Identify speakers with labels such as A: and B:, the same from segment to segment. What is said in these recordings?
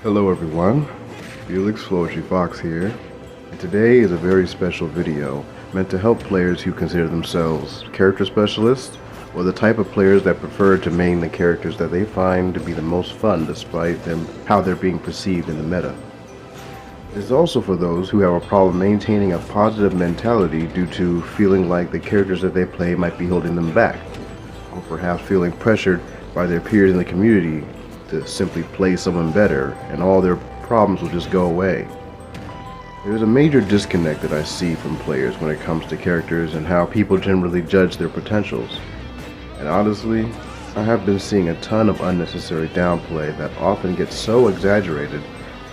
A: Hello everyone, DanteFloetry Fox here, and today is a very special video meant to help players who consider themselves character specialists or the type of players that prefer to main the characters that they find to be the most fun despite how they're being perceived in the meta. It is also for those who have a problem maintaining a positive mentality due to feeling like the characters that they play might be holding them back, or perhaps feeling pressured by their peers in the community to simply play someone better and all their problems will just go away. There's a major disconnect that I see from players when it comes to characters and how people generally judge their potentials. And honestly, I have been seeing a ton of unnecessary downplay that often gets so exaggerated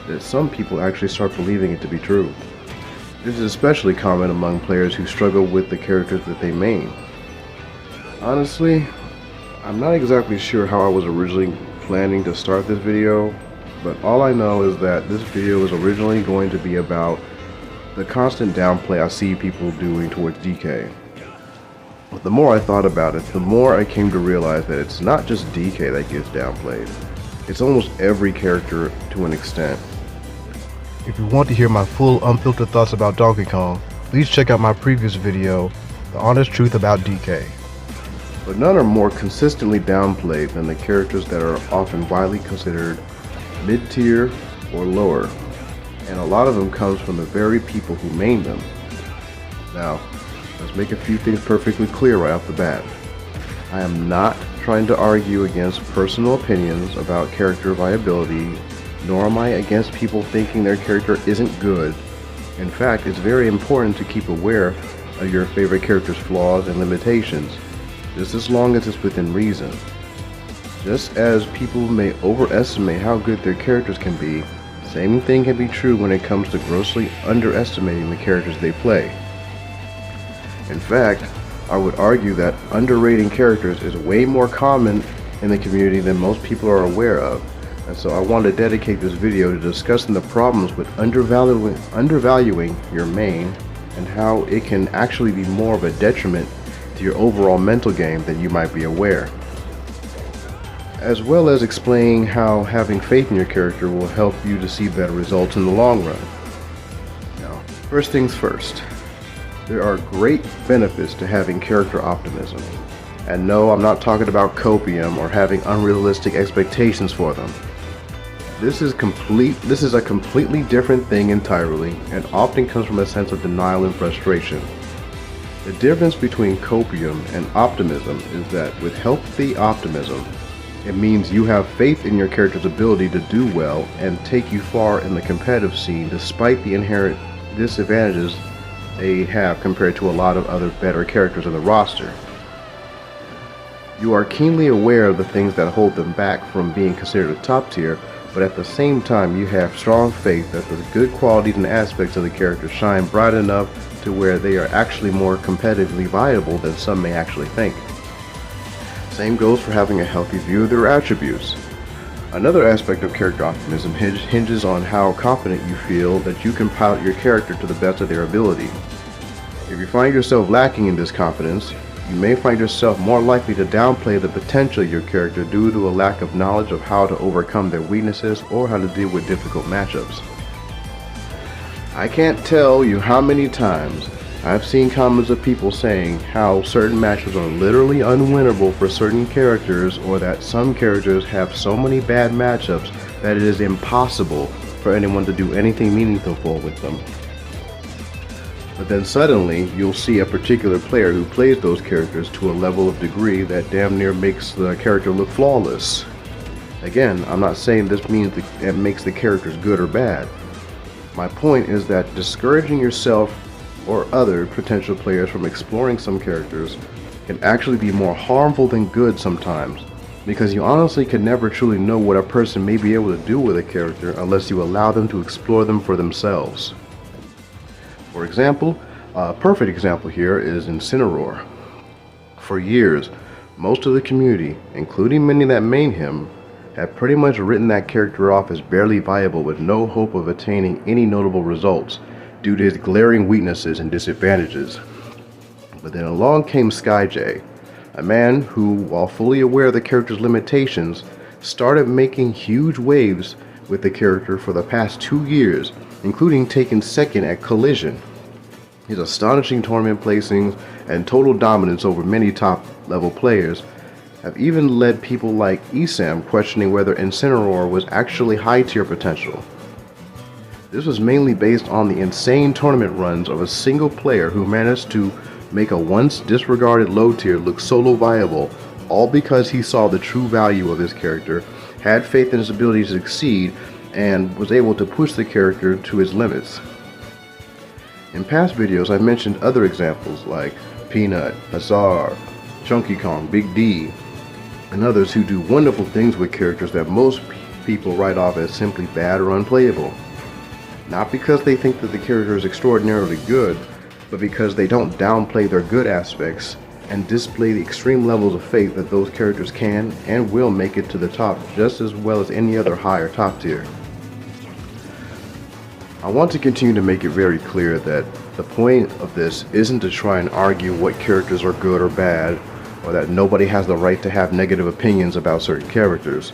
A: that some people actually start believing it to be true. This is especially common among players who struggle with the characters that they main. Honestly, I'm not exactly sure how I was originally planning to start this video, but all I know is that this video was originally going to be about the constant downplay I see people doing towards DK. But the more I thought about it, the more I came to realize that it's not just DK that gets downplayed. It's almost every character to an extent. If you want to hear my full unfiltered thoughts about Donkey Kong, please check out my previous video, The Honest Truth About DK. But none are more consistently downplayed than the characters that are often widely considered mid-tier or lower, and a lot of them comes from the very people who main them. Now, let's make a few things perfectly clear right off the bat. I am not trying to argue against personal opinions about character viability, nor am I against people thinking their character isn't good. In fact, it's very important to keep aware of your favorite character's flaws and limitations, just as long as it's within reason. Just as people may overestimate how good their characters can be, the same thing can be true when it comes to grossly underestimating the characters they play. In fact, I would argue that underrating characters is way more common in the community than most people are aware of, and so I want to dedicate this video to discussing the problems with undervaluing your main and how it can actually be more of a detriment to your overall mental game than you might be aware, as well as explaining how having faith in your character will help you to see better results in the long run. Now, first things first, there are great benefits to having character optimism. And no, I'm not talking about copium or having unrealistic expectations for them. This is a completely different thing entirely, and often comes from a sense of denial and frustration. The difference between copium and optimism is that with healthy optimism, it means you have faith in your character's ability to do well and take you far in the competitive scene despite the inherent disadvantages they have compared to a lot of other better characters in the roster. You are keenly aware of the things that hold them back from being considered a top tier, but at the same time you have strong faith that the good qualities and aspects of the character shine bright enough to where they are actually more competitively viable than some may actually think. Same goes for having a healthy view of their attributes. Another aspect of character optimism hinges on how confident you feel that you can pilot your character to the best of their ability. If you find yourself lacking in this confidence, you may find yourself more likely to downplay the potential of your character due to a lack of knowledge of how to overcome their weaknesses or how to deal with difficult matchups. I can't tell you how many times I've seen comments of people saying how certain matchups are literally unwinnable for certain characters, or that some characters have so many bad matchups that it is impossible for anyone to do anything meaningful with them. But then suddenly you'll see a particular player who plays those characters to a level of degree that damn near makes the character look flawless. Again, I'm not saying this means it makes the characters good or bad. My point is that discouraging yourself or other potential players from exploring some characters can actually be more harmful than good sometimes, because you honestly can never truly know what a person may be able to do with a character unless you allow them to explore them for themselves. For example, a perfect example here is Incineroar. For years, most of the community, including many that main him, have pretty much written that character off as barely viable with no hope of attaining any notable results due to his glaring weaknesses and disadvantages. But then along came SkyJ, a man who, while fully aware of the character's limitations, started making huge waves with the character for the past 2 years, including taking second at Collision. His astonishing tournament placings and total dominance over many top-level players have even led people like Ssbu questioning whether Incineroar was actually high-tier potential. This was mainly based on the insane tournament runs of a single player who managed to make a once disregarded low tier look solo viable, all because he saw the true value of his character, had faith in his ability to succeed, and was able to push the character to his limits. In past videos, I mentioned other examples like Peanut, Azar, Chunky Kong, Big D, and others who do wonderful things with characters that most people write off as simply bad or unplayable. Not because they think that the character is extraordinarily good, but because they don't downplay their good aspects and display the extreme levels of faith that those characters can and will make it to the top just as well as any other higher top tier. I want to continue to make it very clear that the point of this isn't to try and argue what characters are good or bad, or that nobody has the right to have negative opinions about certain characters.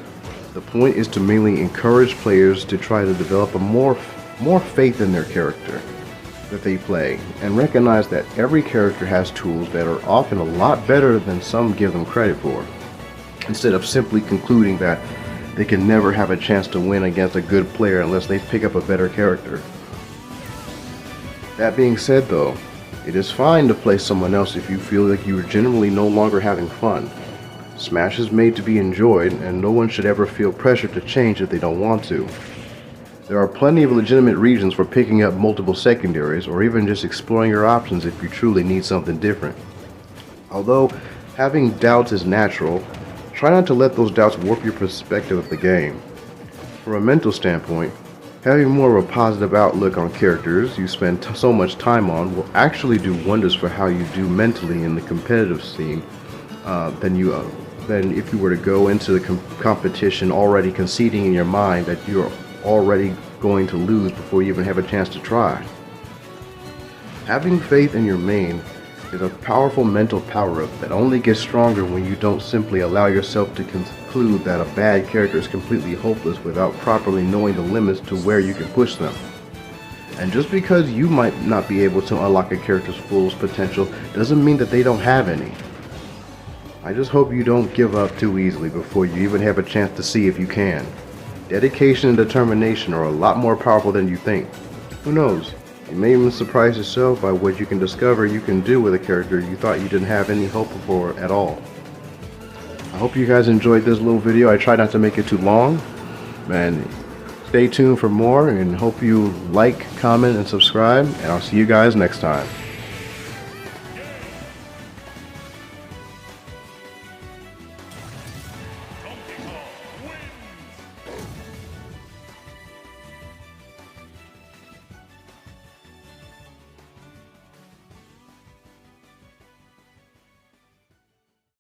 A: The point is to mainly encourage players to try to develop a more faith in their character that they play, and recognize that every character has tools that are often a lot better than some give them credit for, instead of simply concluding that they can never have a chance to win against a good player unless they pick up a better character. That being said though, it is fine to play someone else if you feel like you are generally no longer having fun. Smash is made to be enjoyed, and no one should ever feel pressure to change if they don't want to. There are plenty of legitimate reasons for picking up multiple secondaries, or even just exploring your options if you truly need something different. Although having doubts is natural, try not to let those doubts warp your perspective of the game. From a mental standpoint, having more of a positive outlook on characters you spend so much time on will actually do wonders for how you do mentally in the competitive scene than if you were to go into the competition already conceding in your mind that you're already going to lose before you even have a chance to try. Having faith in your main is a powerful mental power-up that only gets stronger when you don't simply allow yourself to conclude that a bad character is completely hopeless without properly knowing the limits to where you can push them. And just because you might not be able to unlock a character's full potential doesn't mean that they don't have any. I just hope you don't give up too easily before you even have a chance to see if you can. Dedication and determination are a lot more powerful than you think. Who knows? You may even surprise yourself by what you can discover you can do with a character you thought you didn't have any hope for at all. I hope you guys enjoyed this little video. I tried not to make it too long. And stay tuned for more, and hope you like, comment, and subscribe. And I'll see you guys next time.